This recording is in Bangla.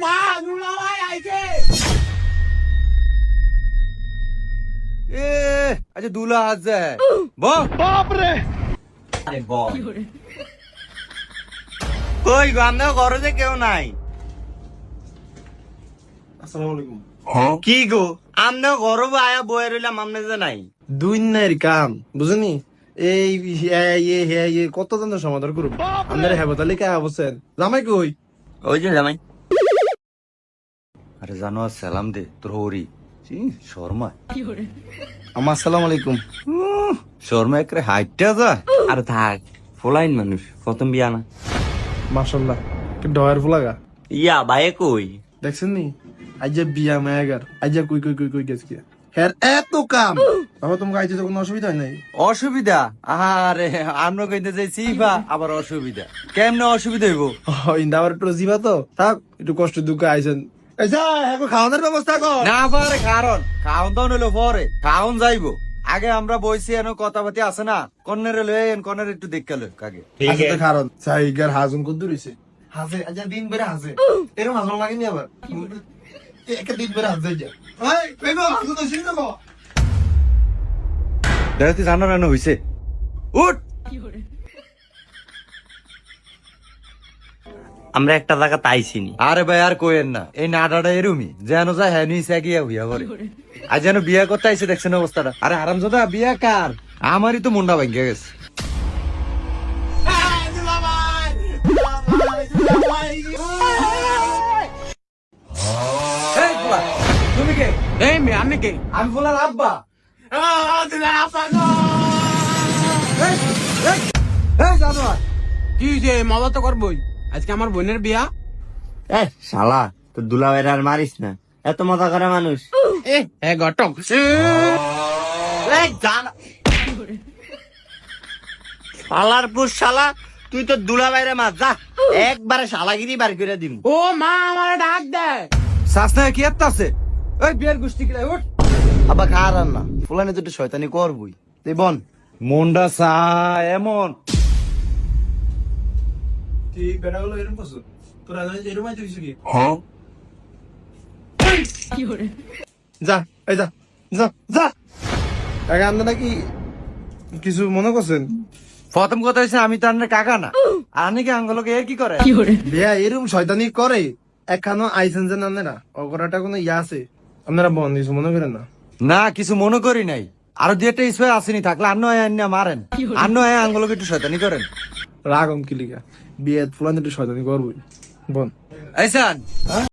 মা দুলাভাই আইছে। এ আচ্ছা দুলা আছে বাপ রে। আরে বল কই গো আমরা ঘরে যে কেউ নাই। আসসালামু আলাইকুম। কি গো আমরা ঘরে আয়া বয়ে রইলাম আমরা যে নাই। দুই নাইর কাম বুঝনি এই কত জন সমাধান করুন আপনারা হেবতালি কে অবস্থেন জামাই কই ওই যে জামাই। আরে জানো সালাম দে তোর হরি শর্মা। আমার আসসালামু আলাইকুম। শর্মা একরে হাইটটা যা আর থাক ফলাইন মানুষ প্রথম বিয়া না। মাশাআল্লাহ কি ডয়ার ফুলাগা ইয়া ভাই কই দেখছেন নি আজ বিয়া মায়াগার আজ কই কই কই কই গেছে কি হ্যাঁ এত কাম বাবা তোমাকে আইতে তো কোনো অসুবিধা হয় নাই? অসুবিধা আরে আমরা কইতে যাই সিফা আবার অসুবিধা কেমনে অসুবিধা হইব। ইন্দাবার একটু জিবা তো থাক একটু কষ্ট দুঃখ আইছেন আচ্ছা এখন খাওয়ানোর ব্যবস্থা কর না পারে কারণ খাওন দাওন হইলো পরে খাওন যাইবো আগে আমরা বইছি এনো কথাবার্তি আছে না কন্নের লয়ে কন্নের একটু দেখতে লই কাকে আচ্ছা তো কারণ সাইগার হাজুন কত দূরিছে হাজে আচ্ছা দিন বেরে হাজে এরকম হাজুন লাগেনি আবার একটা দিন বেরে হাজে যা এই কইবো হাজুন তো শুনে দেবো দেখতে জানো রানো হইছে উঠ। আমরা একটা জায়গা তাইছি নি। আরে ভাই আর কোয়েন না এই নাডাটা এরুমি যেন যায় হ্যাঁ নিছে গিয়া হইয়া করে আজ যেন বিয়া করতে আইছে দেখছেন অবস্থাটা। আরে হারামজাদা বিয়া কার আমারই তো মুন্ডা ভাঙ্গে গেছে। দুলাভাই দুলাভাই দুলাভাই এই বুয়া, তুমি কে? এই মে আমি কে? আমি বলার আব্বা। দুলাভাই গো। এই, এই, এই জানোয়ার। কি যে মজা তো করবই আজকে আমার বোনের বিয়া। শালা তো দুলাভাইরা আর মারিস না এত মজা করে মানুষ। এ ঘটক শালার পুষ শালা তুই তো দুলাভাইরা মার যা একবারে শালাগিরি বার করে দিম। ও মা আমার ডাক দেয়। শাসনা কি একটা আছে ওই বিয়ের গোষ্ঠী কিলাই উঠ। আবার খার আর না ফুলানে তো একটু শয়তানি করবই তুই বন মন্ডা সা এমন তুই বেড়াগুলো এরকম করছো তোরা এরকম আইতে কিছু কি যা এই যা যা যা আগে আমরা নাকি কিছু মনে করছেন প্রথম কথা হচ্ছে আমি তো আপনার কাকা না আর নাকি আঙ্গলকে এর কি করে বিয়া এরকম শয়তানি করে একখানো আইসেন যে না অগরাটা কোনো ইয়া আছে আপনারা বন কিছু মনে করেন না না কিছু মনে করি নাই আরো দুই একটা স্প্রে আসেনি থাকলে আন্ন মারেন আন্ন আঙ্গলকে একটু শয়তানি করেন। রাগম কিলিকা বিয়ে ফুলান একটু শয়তানি করবই বন আইসান